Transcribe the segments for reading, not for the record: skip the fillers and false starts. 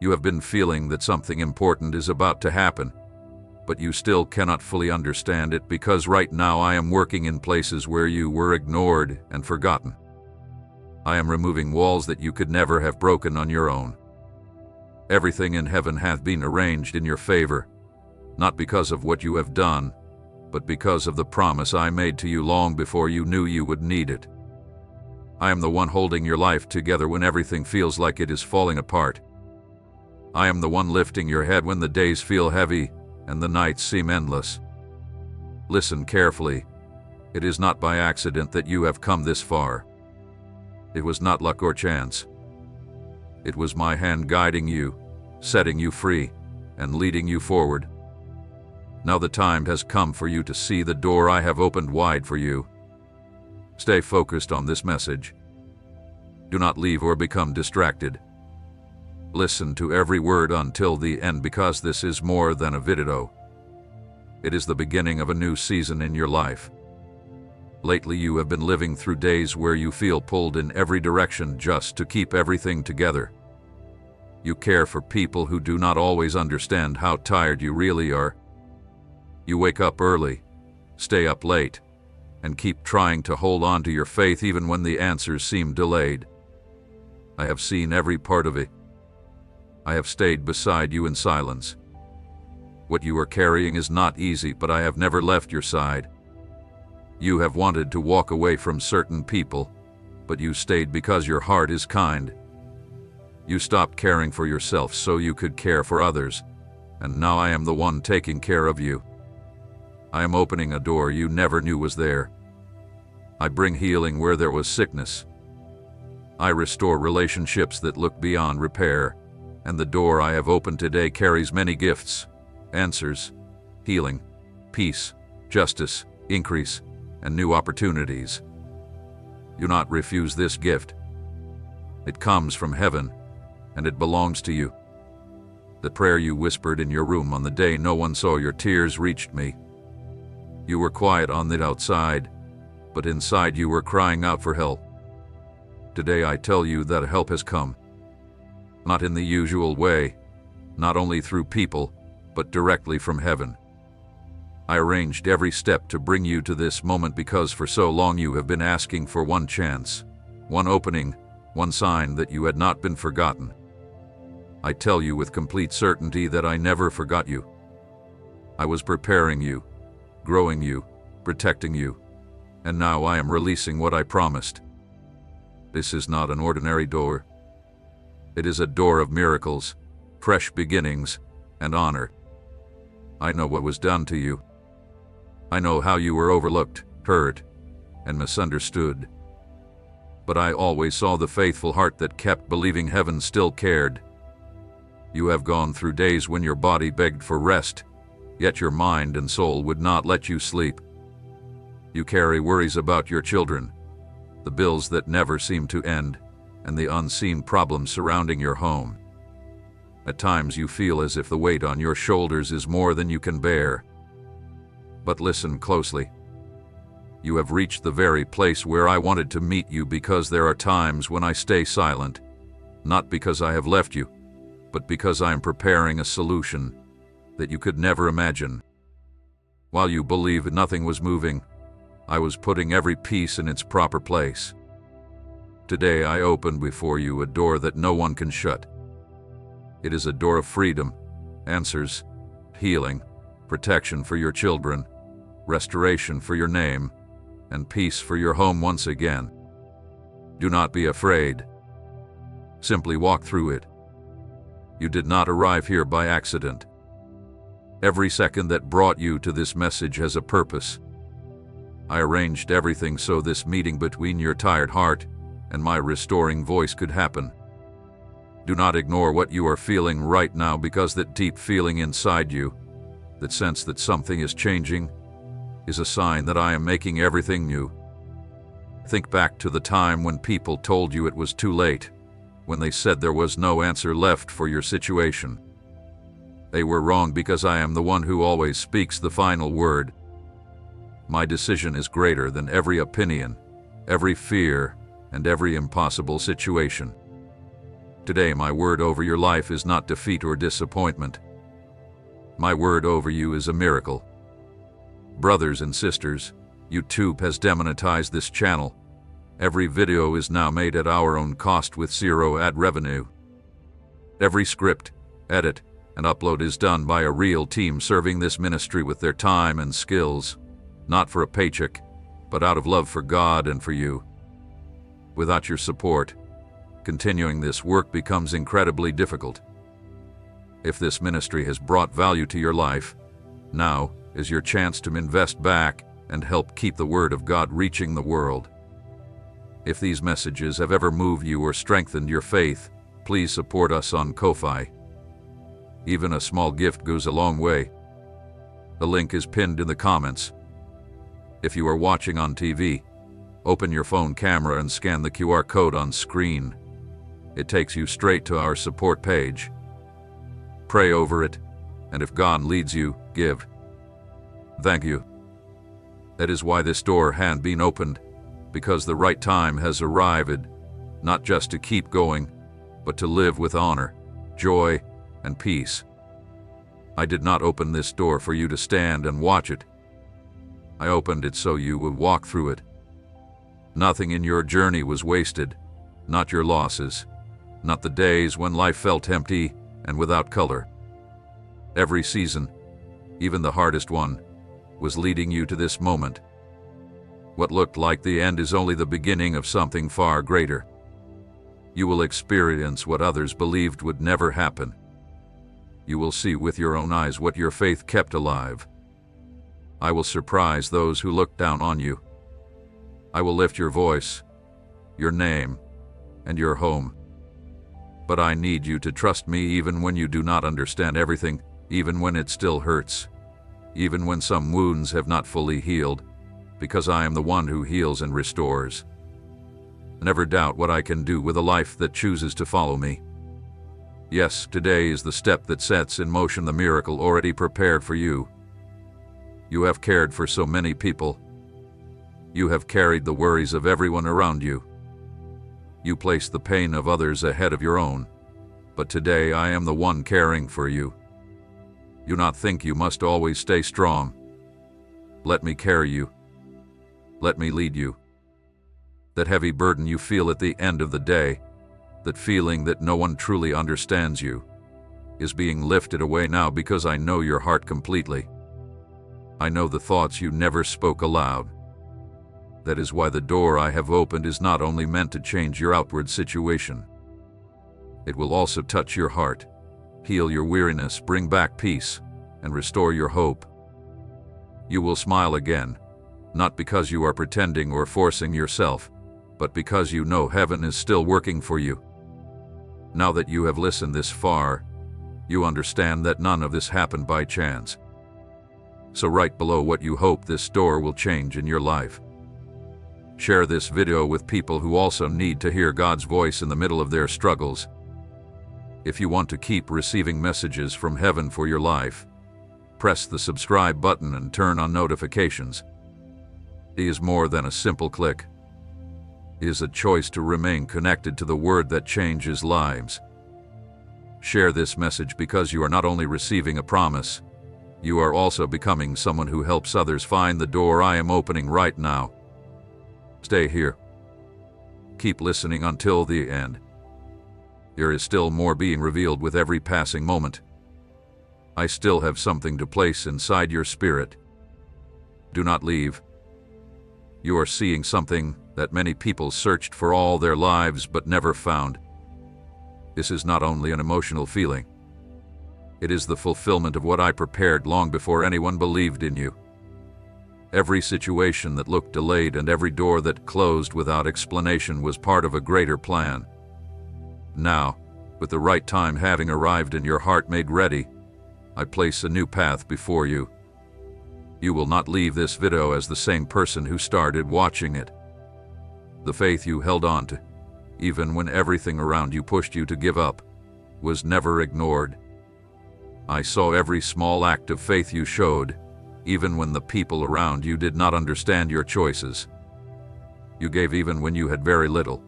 You have been feeling that something important is about to happen, but you still cannot fully understand it because right now I am working in places where you were ignored and forgotten. I am removing walls that you could never have broken on your own. Everything in heaven hath been arranged in your favor, not because of what you have done, but because of the promise I made to you long before you knew you would need it. I am the one holding your life together when everything feels like it is falling apart. I am the one lifting your head when the days feel heavy and the nights seem endless. Listen carefully. It is not by accident that you have come this far. It was not luck or chance. It was my hand guiding you, setting you free, and leading you forward. Now the time has come for you to see the door I have opened wide for you. Stay focused on this message. Do not leave or become distracted. Listen to every word until the end because this is more than a video. It is the beginning of a new season in your life. Lately you have been living through days where you feel pulled in every direction just to keep everything together. You care for people who do not always understand how tired you really are. You wake up early, stay up late, and keep trying to hold on to your faith even when the answers seem delayed. I have seen every part of it. I have stayed beside you in silence. What you are carrying is not easy, but I have never left your side. You have wanted to walk away from certain people, but you stayed because your heart is kind. You stopped caring for yourself so you could care for others, and now I am the one taking care of you. I am opening a door you never knew was there. I bring healing where there was sickness. I restore relationships that look beyond repair, and the door I have opened today carries many gifts, answers, healing, peace, justice, increase, and new opportunities. Do not refuse this gift. It comes from heaven, and it belongs to you. The prayer you whispered in your room on the day no one saw your tears reached me. You were quiet on the outside, but inside you were crying out for help. Today I tell you that help has come. Not in the usual way, not only through people, but directly from heaven. I arranged every step to bring you to this moment because for so long you have been asking for one chance, one opening, one sign that you had not been forgotten. I tell you with complete certainty that I never forgot you. I was preparing you, growing you, protecting you, and now I am releasing what I promised. This is not an ordinary door. It is a door of miracles, fresh beginnings, and honor. I know what was done to you. I know how you were overlooked, hurt, and misunderstood. But I always saw the faithful heart that kept believing heaven still cared. You have gone through days when your body begged for rest, yet your mind and soul would not let you sleep. You carry worries about your children, the bills that never seem to end, and the unseen problems surrounding your home. At times you feel as if the weight on your shoulders is more than you can bear. But listen closely. You have reached the very place where I wanted to meet you because there are times when I stay silent, not because I have left you, but because I am preparing a solution that you could never imagine. While you believed nothing was moving, I was putting every piece in its proper place. Today I open before you a door that no one can shut. It is a door of freedom, answers, healing, protection for your children, restoration for your name, and peace for your home once again. Do not be afraid. Simply walk through it. You did not arrive here by accident. Every second that brought you to this message has a purpose. I arranged everything so this meeting between your tired heart and my restoring voice could happen. Do not ignore what you are feeling right now because that deep feeling inside you, that sense that something is changing, is a sign that I am making everything new. Think back to the time when people told you it was too late, when they said there was no answer left for your situation. They were wrong because I am the one who always speaks the final word. My decision is greater than every opinion, every fear, and every impossible situation. Today, my word over your life is not defeat or disappointment. My word over you is a miracle. Brothers and sisters, YouTube has demonetized this channel. Every video is now made at our own cost with zero ad revenue. Every script, edit, and upload is done by a real team serving this ministry with their time and skills, not for a paycheck, but out of love for God and for you. Without your support, continuing this work becomes incredibly difficult. If this ministry has brought value to your life, now is your chance to invest back and help keep the Word of God reaching the world. If these messages have ever moved you or strengthened your faith, please support us on Ko-Fi. Even a small gift goes a long way. The link is pinned in the comments. If you are watching on TV, open your phone camera and scan the QR code on screen. It takes you straight to our support page. Pray over it, and if God leads you, give. Thank you. That is why this door has been opened, because the right time has arrived, not just to keep going, but to live with honor, joy, and peace. I did not open this door for you to stand and watch it. I opened it so you would walk through it. Nothing in your journey was wasted, not your losses, not the days when life felt empty and without color. Every season, even the hardest one, was leading you to this moment. What looked like the end is only the beginning of something far greater. You will experience what others believed would never happen. You will see with your own eyes what your faith kept alive. I will surprise those who look down on you. I will lift your voice, your name, and your home. But I need you to trust me even when you do not understand everything, even when it still hurts, even when some wounds have not fully healed, because I am the one who heals and restores. Never doubt what I can do with a life that chooses to follow me. Yes, today is the step that sets in motion the miracle already prepared for you. You have cared for so many people. You have carried the worries of everyone around you. You place the pain of others ahead of your own. But today I am the one caring for you. Do not think you must always stay strong. Let me carry you. Let me lead you. That heavy burden you feel at the end of the day, that feeling that no one truly understands you, is being lifted away now because I know your heart completely. I know the thoughts you never spoke aloud. That is why the door I have opened is not only meant to change your outward situation. It will also touch your heart, heal your weariness, bring back peace, and restore your hope. You will smile again, not because you are pretending or forcing yourself, but because you know heaven is still working for you. Now that you have listened this far, you understand that none of this happened by chance. So write below what you hope this door will change in your life. Share this video with people who also need to hear God's voice in the middle of their struggles. If you want to keep receiving messages from heaven for your life, press the subscribe button and turn on notifications. It is more than a simple click. It is a choice to remain connected to the Word that changes lives. Share this message because you are not only receiving a promise, you are also becoming someone who helps others find the door I am opening right now. Stay here. Keep listening until the end. There is still more being revealed with every passing moment. I still have something to place inside your spirit. Do not leave. You are seeing something that many people searched for all their lives but never found. This is not only an emotional feeling. It is the fulfillment of what I prepared long before anyone believed in you. Every situation that looked delayed and every door that closed without explanation was part of a greater plan. Now, with the right time having arrived and your heart made ready, I place a new path before you. You will not leave this video as the same person who started watching it. The faith you held on to, even when everything around you pushed you to give up, was never ignored. I saw every small act of faith you showed, even when the people around you did not understand your choices. You gave even when you had very little.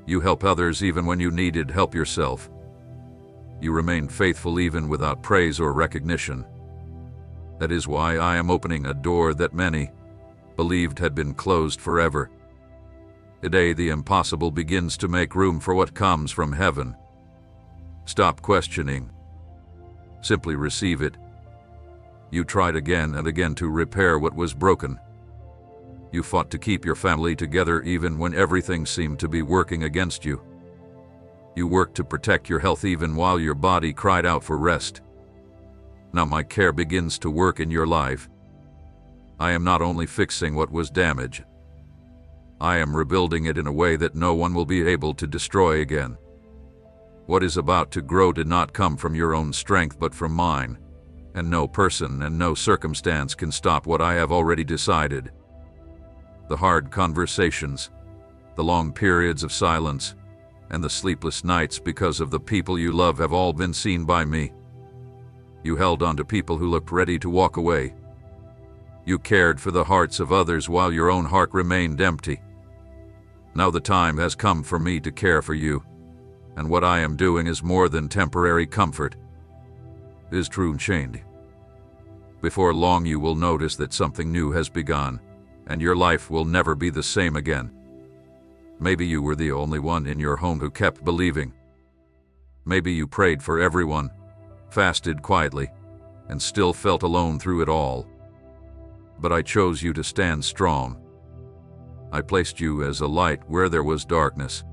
You help others even when you needed help yourself. You remained faithful even without praise or recognition. That is why I am opening a door that many believed had been closed forever. Today the impossible begins to make room for what comes from heaven. Stop questioning. Simply receive it. You tried again and again to repair what was broken. You fought to keep your family together even when everything seemed to be working against you. You worked to protect your health even while your body cried out for rest. Now my care begins to work in your life. I am not only fixing what was damaged, I am rebuilding it in a way that no one will be able to destroy again. What is about to grow did not come from your own strength but from mine, and no person and no circumstance can stop what I have already decided. The hard conversations, the long periods of silence, and the sleepless nights because of the people you love have all been seen by me. You held on to people who looked ready to walk away. You cared for the hearts of others while your own heart remained empty. Now the time has come for me to care for you, and what I am doing is more than temporary comfort. It is true change. Before long you will notice that something new has begun, and your life will never be the same again. Maybe you were the only one in your home who kept believing. Maybe you prayed for everyone, fasted quietly, and still felt alone through it all. But I chose you to stand strong. I placed you as a light where there was darkness.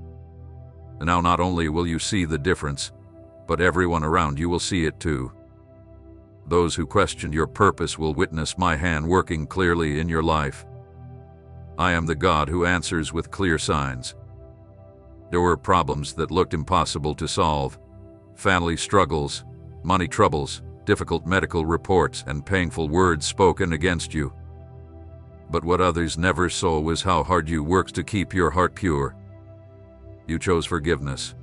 And now not only will you see the difference, but everyone around you will see it too. Those who questioned your purpose will witness my hand working clearly in your life. I am the God who answers with clear signs. There were problems that looked impossible to solve, family struggles, money troubles, difficult medical reports, and painful words spoken against you. But what others never saw was how hard you worked to keep your heart pure. You chose forgiveness.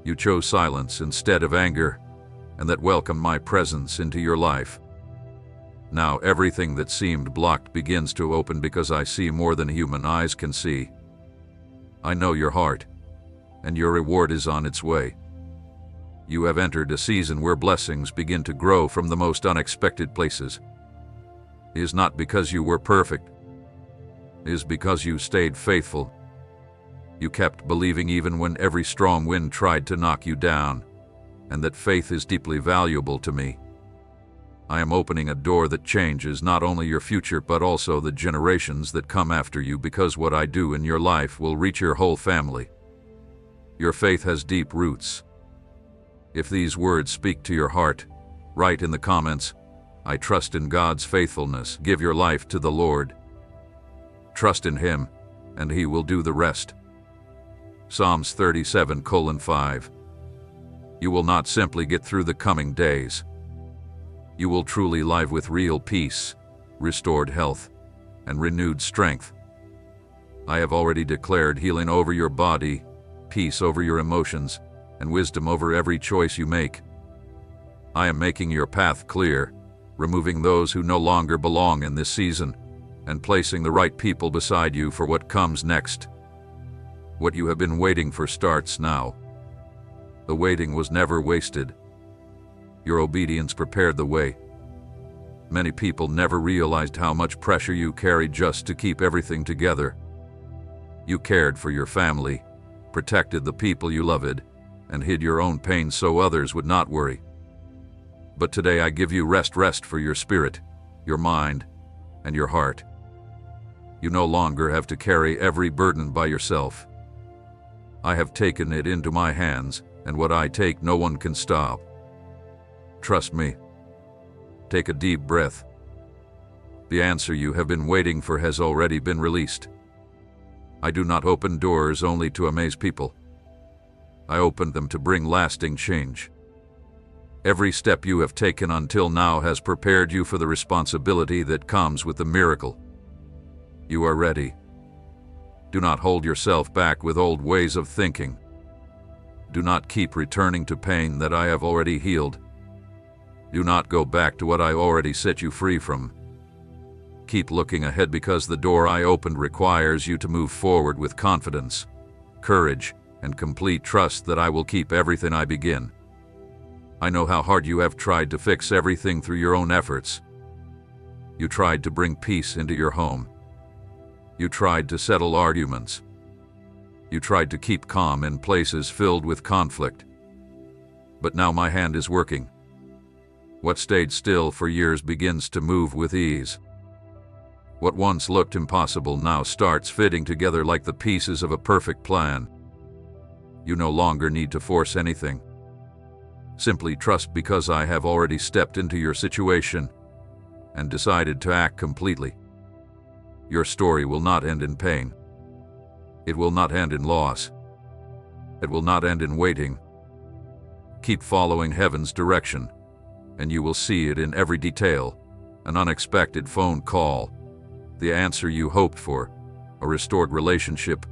You chose silence instead of anger, and that welcomed my presence into your life. Now everything that seemed blocked begins to open because I see more than human eyes can see. I know your heart, and your reward is on its way. You have entered a season where blessings begin to grow from the most unexpected places. It is not because you were perfect. It is because you stayed faithful. You kept believing even when every strong wind tried to knock you down, and that faith is deeply valuable to me. I am opening a door that changes not only your future but also the generations that come after you, because what I do in your life will reach your whole family. Your faith has deep roots. If these words speak to your heart, write in the comments, "I trust in God's faithfulness." Give your life to the Lord. Trust in Him, and He will do the rest. Psalms 37:5. You will not simply get through the coming days. You will truly live with real peace, restored health, and renewed strength. I have already declared healing over your body, peace over your emotions, and wisdom over every choice you make. I am making your path clear, removing those who no longer belong in this season, and placing the right people beside you for what comes next. What you have been waiting for starts now. The waiting was never wasted. Your obedience prepared the way. Many people never realized how much pressure you carried just to keep everything together. You cared for your family, protected the people you loved, and hid your own pain so others would not worry. But today I give you rest for your spirit, your mind, and your heart. You no longer have to carry every burden by yourself. I have taken it into my hands, and what I take no one can stop. Trust me. Take a deep breath. The answer you have been waiting for has already been released. I do not open doors only to amaze people. I open them to bring lasting change. Every step you have taken until now has prepared you for the responsibility that comes with the miracle. You are ready. Do not hold yourself back with old ways of thinking. Do not keep returning to pain that I have already healed. Do not go back to what I already set you free from. Keep looking ahead, because the door I opened requires you to move forward with confidence, courage, and complete trust that I will keep everything I begin. I know how hard you have tried to fix everything through your own efforts. You tried to bring peace into your home. You tried to settle arguments. You tried to keep calm in places filled with conflict. But now my hand is working. What stayed still for years begins to move with ease. What once looked impossible now starts fitting together like the pieces of a perfect plan. You no longer need to force anything. Simply trust, because I have already stepped into your situation and decided to act completely. Your story will not end in pain. It will not end in loss. It will not end in waiting. Keep following heaven's direction, and you will see it in every detail: an unexpected phone call, the answer you hoped for, a restored relationship,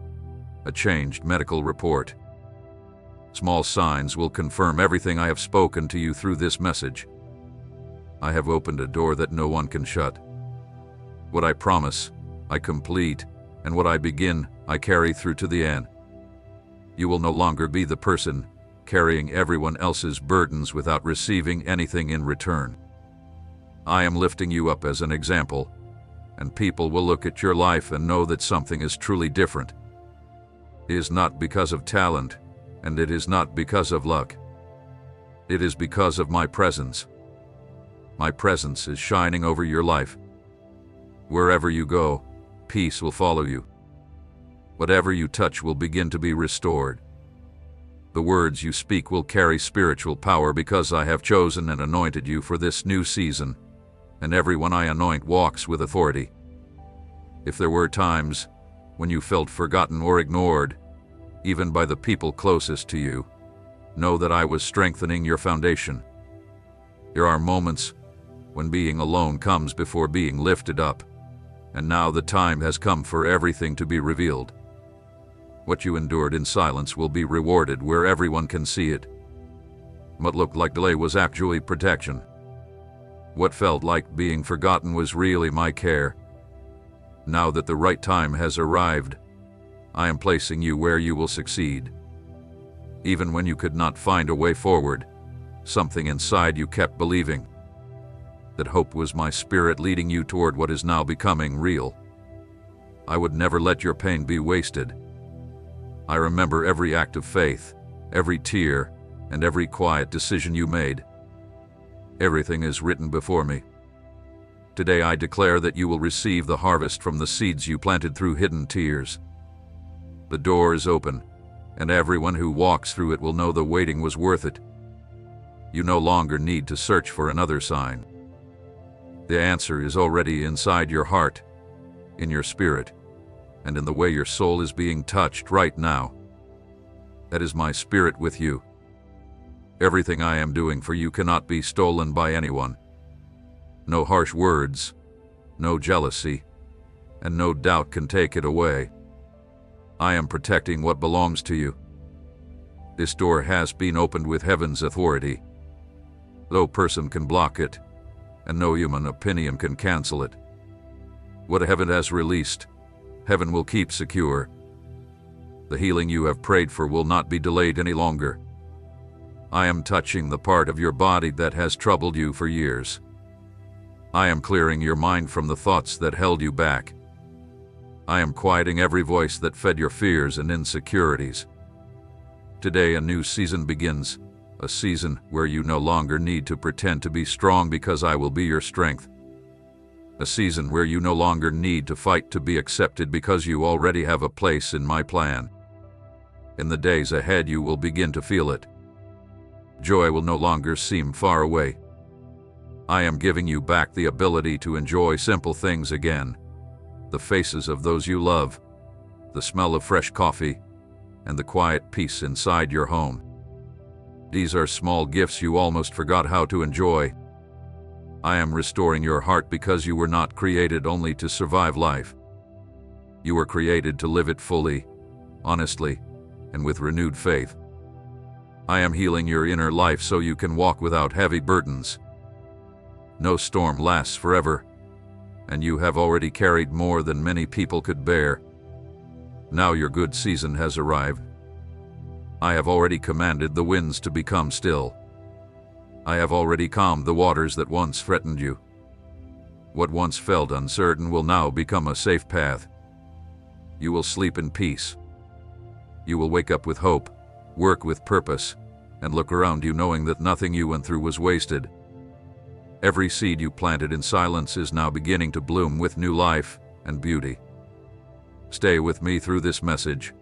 a changed medical report. Small signs will confirm everything I have spoken to you through this message. I have opened a door that no one can shut. What I promise, I complete, and what I begin, I carry through to the end. You will no longer be the person carrying everyone else's burdens without receiving anything in return. I am lifting you up as an example, and people will look at your life and know that something is truly different. It is not because of talent, and it is not because of luck. It is because of my presence. My presence is shining over your life. Wherever you go, peace will follow you. Whatever you touch will begin to be restored. The words you speak will carry spiritual power, because I have chosen and anointed you for this new season, and everyone I anoint walks with authority. If there were times when you felt forgotten or ignored, even by the people closest to you, know that I was strengthening your foundation. There are moments when being alone comes before being lifted up, and now the time has come for everything to be revealed. What you endured in silence will be rewarded where everyone can see it. What looked like delay was actually protection. What felt like being forgotten was really my care. Now that the right time has arrived, I am placing you where you will succeed. Even when you could not find a way forward, something inside you kept believing. That hope was my spirit leading you toward what is now becoming real. I would never let your pain be wasted. I remember every act of faith, every tear, and every quiet decision you made. Everything is written before me. Today I declare that you will receive the harvest from the seeds you planted through hidden tears. The door is open, and everyone who walks through it will know the waiting was worth it. You no longer need to search for another sign. The answer is already inside your heart, in your spirit, and in the way your soul is being touched right now. That is my spirit with you. Everything I am doing for you cannot be stolen by anyone. No harsh words, no jealousy, and no doubt can take it away. I am protecting what belongs to you. This door has been opened with heaven's authority. No person can block it, and no human opinion can cancel it. What heaven has released, heaven will keep secure. The healing you have prayed for will not be delayed any longer. I am touching the part of your body that has troubled you for years. I am clearing your mind from the thoughts that held you back. I am quieting every voice that fed your fears and insecurities. Today a new season begins, a season where you no longer need to pretend to be strong, because I will be your strength. A season where you no longer need to fight to be accepted, because you already have a place in my plan. In the days ahead you will begin to feel it. Joy will no longer seem far away. I am giving you back the ability to enjoy simple things again. The faces of those you love, the smell of fresh coffee, and the quiet peace inside your home. These are small gifts you almost forgot how to enjoy. I am restoring your heart, because you were not created only to survive life. You were created to live it fully, honestly, and with renewed faith. I am healing your inner life so you can walk without heavy burdens. No storm lasts forever, and you have already carried more than many people could bear. Now your good season has arrived. I have already commanded the winds to become still. I have already calmed the waters that once threatened you. What once felt uncertain will now become a safe path. You will sleep in peace. You will wake up with hope, work with purpose, and look around you knowing that nothing you went through was wasted. Every seed you planted in silence is now beginning to bloom with new life and beauty. Stay with me through this message.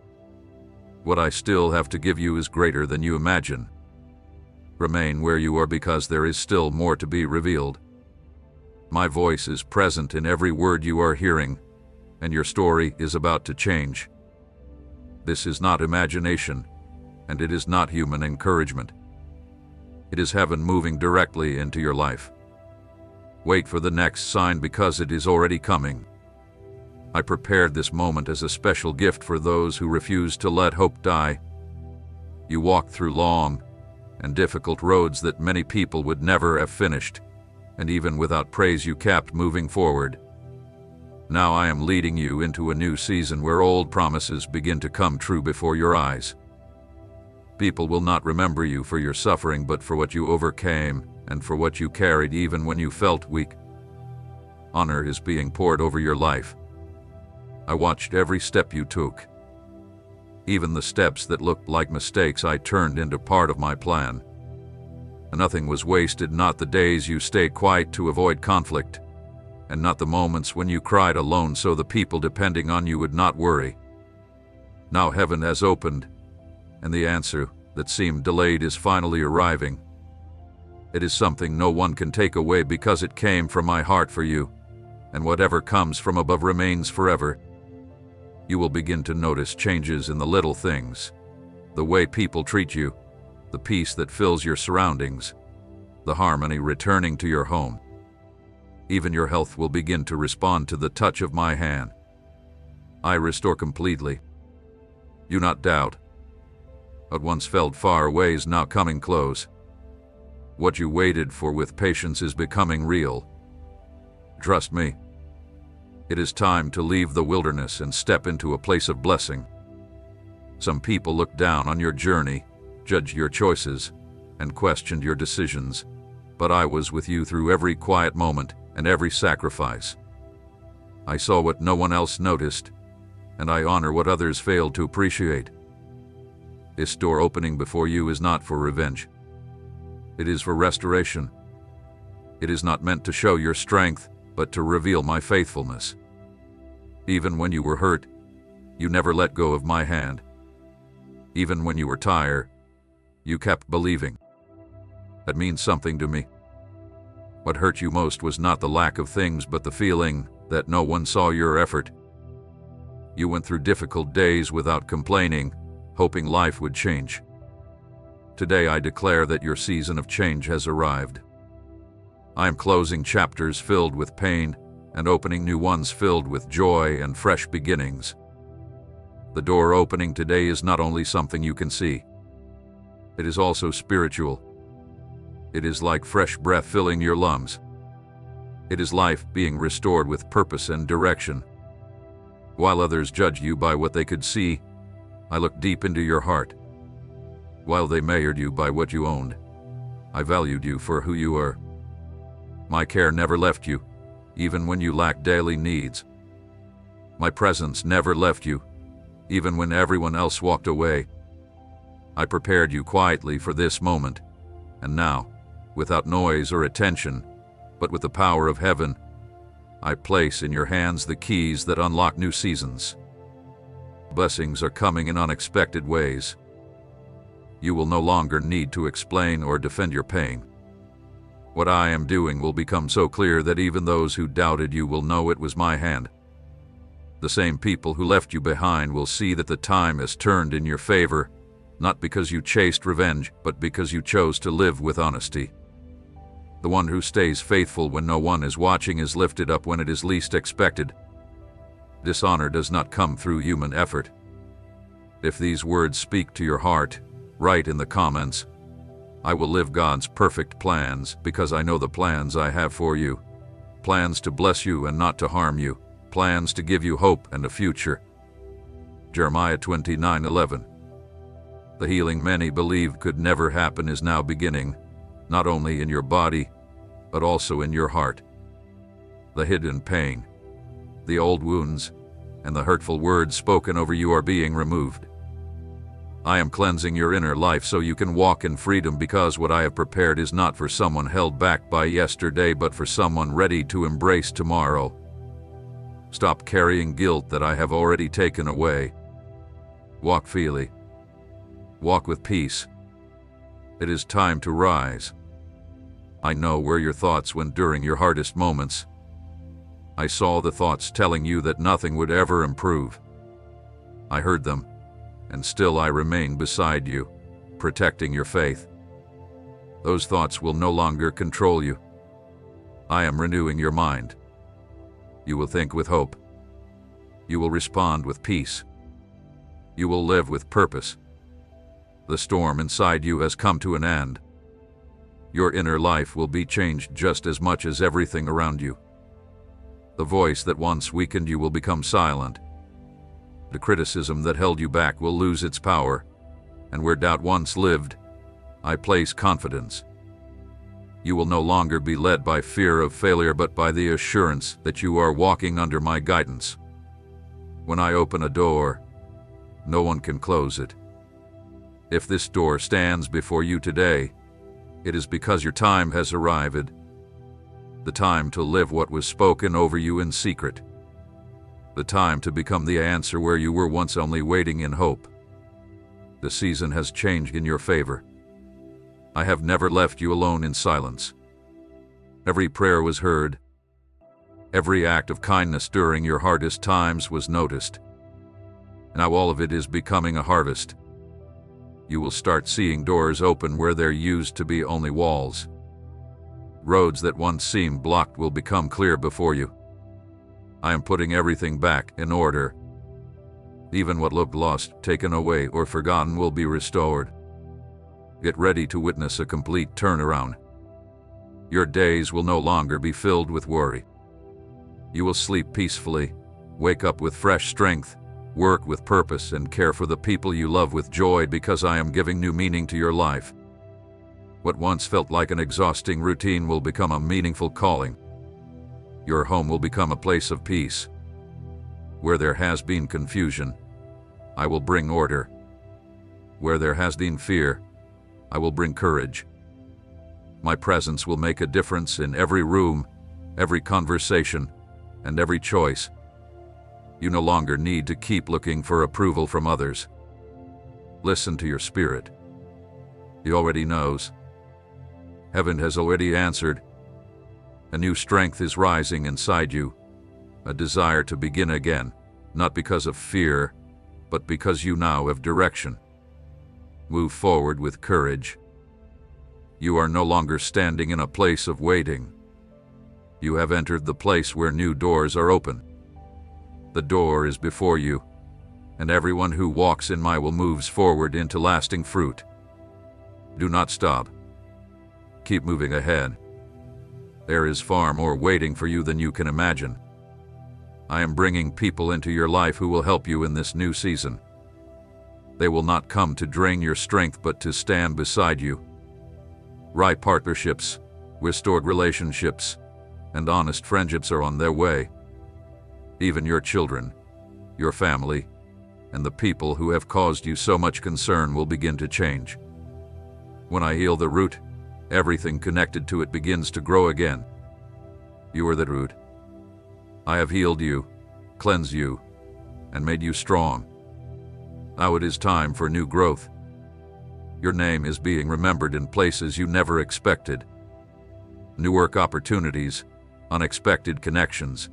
What I still have to give you is greater than you imagine. Remain where you are because there is still more to be revealed. My voice is present in every word you are hearing, and your story is about to change. This is not imagination, and it is not human encouragement. It is heaven moving directly into your life. Wait for the next sign because it is already coming. I prepared this moment as a special gift for those who refuse to let hope die. You walked through long and difficult roads that many people would never have finished, and even without praise you kept moving forward. Now I am leading you into a new season where old promises begin to come true before your eyes. People will not remember you for your suffering but for what you overcame and for what you carried even when you felt weak. Honor is being poured over your life. I watched every step you took. Even the steps that looked like mistakes I turned into part of my plan. Nothing was wasted, not the days you stayed quiet to avoid conflict, and not the moments when you cried alone so the people depending on you would not worry. Now heaven has opened, and the answer that seemed delayed is finally arriving. It is something no one can take away because it came from my heart for you, and whatever comes from above remains forever. You will begin to notice changes in the little things, the way people treat you, the peace that fills your surroundings, the harmony returning to your home. Even your health will begin to respond to the touch of my hand. I restore completely. You not doubt. What once felt far away is now coming close. What you waited for with patience is becoming real. Trust me. It is time to leave the wilderness and step into a place of blessing. Some people looked down on your journey, judged your choices, and questioned your decisions, but I was with you through every quiet moment and every sacrifice. I saw what no one else noticed, and I honor what others failed to appreciate. This door opening before you is not for revenge. It is for restoration. It is not meant to show your strength, but to reveal my faithfulness. Even when you were hurt, you never let go of my hand. Even when you were tired, you kept believing. That means something to me. What hurt you most was not the lack of things but the feeling that no one saw your effort. You went through difficult days without complaining, hoping life would change. Today I declare that your season of change has arrived. I am closing chapters filled with pain and opening new ones filled with joy and fresh beginnings. The door opening today is not only something you can see. It is also spiritual. It is like fresh breath filling your lungs. It is life being restored with purpose and direction. While others judge you by what they could see, I looked deep into your heart. While they measured you by what you owned, I valued you for who you are. My care never left you, even when you lacked daily needs. My presence never left you, even when everyone else walked away. I prepared you quietly for this moment, and now, without noise or attention, but with the power of heaven, I place in your hands the keys that unlock new seasons. Blessings are coming in unexpected ways. You will no longer need to explain or defend your pain. What I am doing will become so clear that even those who doubted you will know it was my hand. The same people who left you behind will see that the time has turned in your favor, not because you chased revenge, but because you chose to live with honesty. The one who stays faithful when no one is watching is lifted up when it is least expected. Dishonor does not come through human effort. If these words speak to your heart, write in the comments, "I will live God's perfect plans because I know the plans I have for you. Plans to bless you and not to harm you. Plans to give you hope and a future." Jeremiah 29:11. The healing many believed could never happen is now beginning, not only in your body, but also in your heart. The hidden pain, the old wounds, and the hurtful words spoken over you are being removed. I am cleansing your inner life so you can walk in freedom, because what I have prepared is not for someone held back by yesterday, but for someone ready to embrace tomorrow. Stop carrying guilt that I have already taken away. Walk freely. Walk with peace. It is time to rise. I know where your thoughts went during your hardest moments. I saw the thoughts telling you that nothing would ever improve. I heard them, and still I remain beside you, protecting your faith. Those thoughts will no longer control you. I am renewing your mind. You will think with hope. You will respond with peace. You will live with purpose. The storm inside you has come to an end. Your inner life will be changed just as much as everything around you. The voice that once weakened you will become silent. The criticism that held you back will lose its power, and where doubt once lived, I place confidence. You will no longer be led by fear of failure, but by the assurance that you are walking under my guidance. When I open a door, no one can close it. If this door stands before you today, it is because your time has arrived. The time to live what was spoken over you in secret. The time to become the answer where you were once only waiting in hope. The season has changed in your favor. I have never left you alone in silence. Every prayer was heard. Every act of kindness during your hardest times was noticed. Now all of it is becoming a harvest. You will start seeing doors open where there used to be only walls. Roads that once seemed blocked will become clear before you. I am putting everything back in order. Even what looked lost, taken away, or forgotten will be restored. Get ready to witness a complete turnaround. Your days will no longer be filled with worry. You will sleep peacefully, wake up with fresh strength, work with purpose, and care for the people you love with joy, because I am giving new meaning to your life. What once felt like an exhausting routine will become a meaningful calling. Your home will become a place of peace. Where there has been confusion, I will bring order. Where there has been fear, I will bring courage. My presence will make a difference in every room, every conversation, and every choice. You no longer need to keep looking for approval from others. Listen to your spirit. He already knows. Heaven has already answered. A new strength is rising inside you, a desire to begin again, not because of fear, but because you now have direction. Move forward with courage. You are no longer standing in a place of waiting. You have entered the place where new doors are open. The door is before you, and everyone who walks in my will moves forward into lasting fruit. Do not stop. Keep moving ahead. There is far more waiting for you than you can imagine. I am bringing people into your life who will help you in this new season. They will not come to drain your strength, but to stand beside you. Right partnerships, restored relationships, and honest friendships are on their way. Even your children, your family, and the people who have caused you so much concern will begin to change. When I heal the root, everything connected to it begins to grow again. You are the root. I have healed you, cleansed you, and made you strong. Now it is time for new growth. Your name is being remembered in places you never expected. New work opportunities, unexpected connections,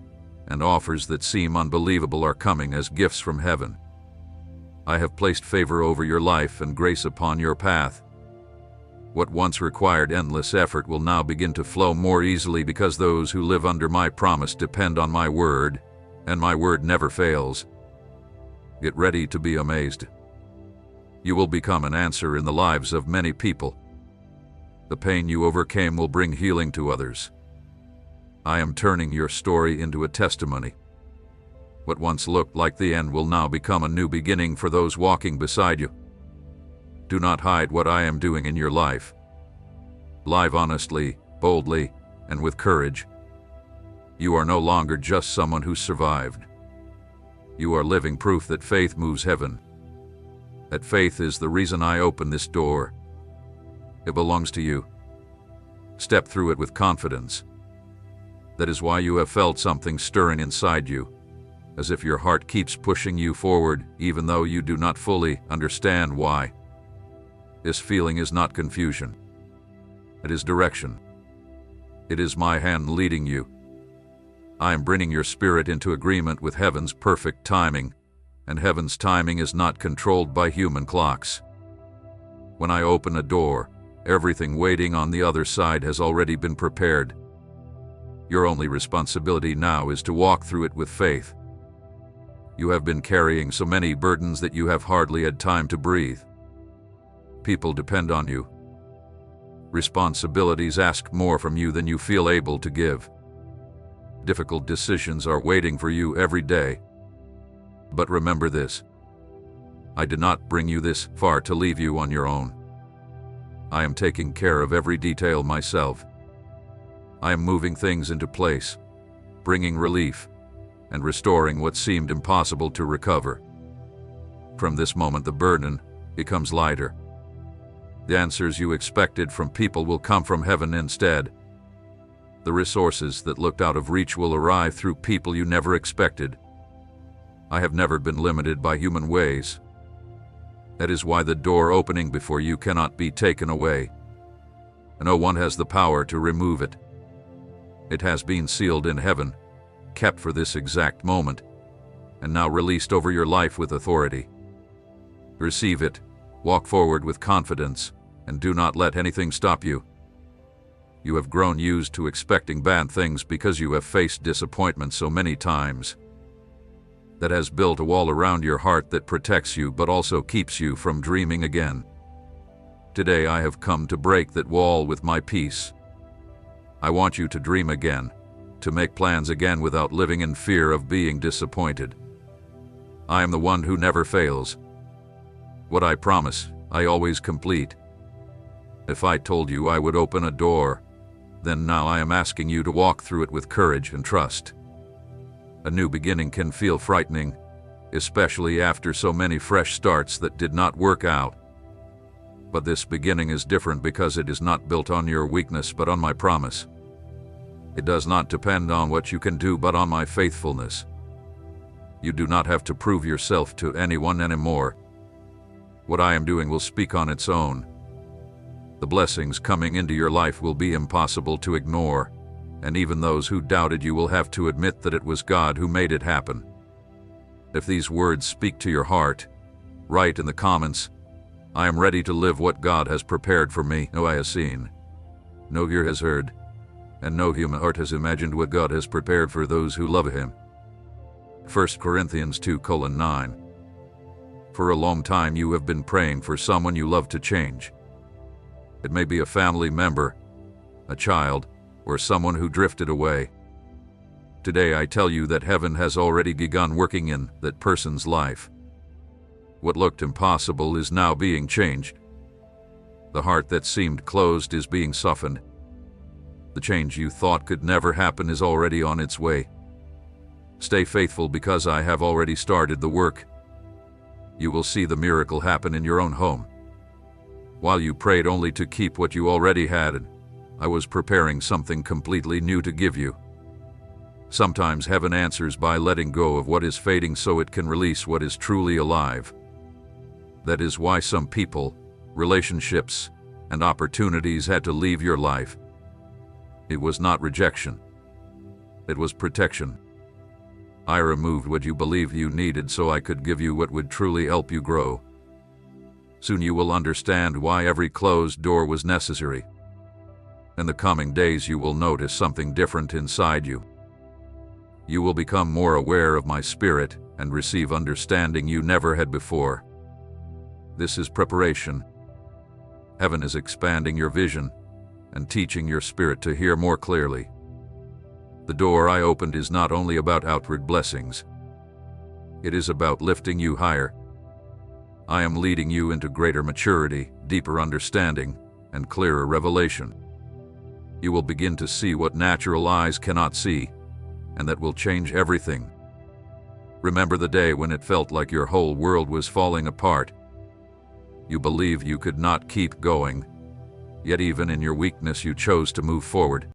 and offers that seem unbelievable are coming as gifts from heaven. I have placed favor over your life and grace upon your path. What once required endless effort will now begin to flow more easily, because those who live under my promise depend on my word, and my word never fails. Get ready to be amazed. You will become an answer in the lives of many people. The pain you overcame will bring healing to others. I am turning your story into a testimony. What once looked like the end will now become a new beginning for those walking beside you. Do not hide what I am doing in your life. Live honestly, boldly, and with courage. You are no longer just someone who survived. You are living proof that faith moves heaven. That faith is the reason I open this door. It belongs to you. Step through it with confidence. That is why you have felt something stirring inside you, as if your heart keeps pushing you forward, even though you do not fully understand why. This feeling is not confusion. It is direction. It is my hand leading you. I am bringing your spirit into agreement with heaven's perfect timing, and heaven's timing is not controlled by human clocks. When I open a door, everything waiting on the other side has already been prepared. Your only responsibility now is to walk through it with faith. You have been carrying so many burdens that you have hardly had time to breathe. People depend on you. Responsibilities ask more from you than you feel able to give. Difficult decisions are waiting for you every day. But remember this: I did not bring you this far to leave you on your own. I am taking care of every detail myself. I am moving things into place, bringing relief, and restoring what seemed impossible to recover. From this moment, the burden becomes lighter. The answers you expected from people will come from heaven instead. The resources that looked out of reach will arrive through people you never expected. I have never been limited by human ways. That is why the door opening before you cannot be taken away. No one has the power to remove it. It has been sealed in heaven, kept for this exact moment, and now released over your life with authority. Receive it, walk forward with confidence, and do not let anything stop you. You have grown used to expecting bad things because you have faced disappointment so many times. That has built a wall around your heart that protects you but also keeps you from dreaming again. Today I have come to break that wall with my peace. I want you to dream again, to make plans again without living in fear of being disappointed. I am the one who never fails. What I promise, I always complete. If I told you I would open a door, then now I am asking you to walk through it with courage and trust. A new beginning can feel frightening, especially after so many fresh starts that did not work out. But this beginning is different because it is not built on your weakness but on my promise. It does not depend on what you can do but on my faithfulness. You do not have to prove yourself to anyone anymore. What I am doing will speak on its own. The blessings coming into your life will be impossible to ignore, and even those who doubted you will have to admit that it was God who made it happen. If these words speak to your heart, write in the comments, I am ready to live what God has prepared for me. No eye has seen, no ear has heard, and no human heart has imagined what God has prepared for those who love Him. 1 Corinthians 2:9. For a long time you have been praying for someone you love to change. It may be a family member, a child, or someone who drifted away. Today I tell you that heaven has already begun working in that person's life. What looked impossible is now being changed. The heart that seemed closed is being softened. The change you thought could never happen is already on its way. Stay faithful because I have already started the work. You will see the miracle happen in your own home. While you prayed only to keep what you already had, I was preparing something completely new to give you. Sometimes heaven answers by letting go of what is fading so it can release what is truly alive. That is why some people, relationships, and opportunities had to leave your life. It was not rejection. It was protection. I removed what you believed you needed so I could give you what would truly help you grow. Soon you will understand why every closed door was necessary. In the coming days you will notice something different inside you. You will become more aware of my spirit and receive understanding you never had before. This is preparation. Heaven is expanding your vision and teaching your spirit to hear more clearly. The door I opened is not only about outward blessings. It is about lifting you higher. I am leading you into greater maturity, deeper understanding, and clearer revelation. You will begin to see what natural eyes cannot see, and that will change everything. Remember the day when it felt like your whole world was falling apart. You believed you could not keep going, yet even in your weakness you chose to move forward.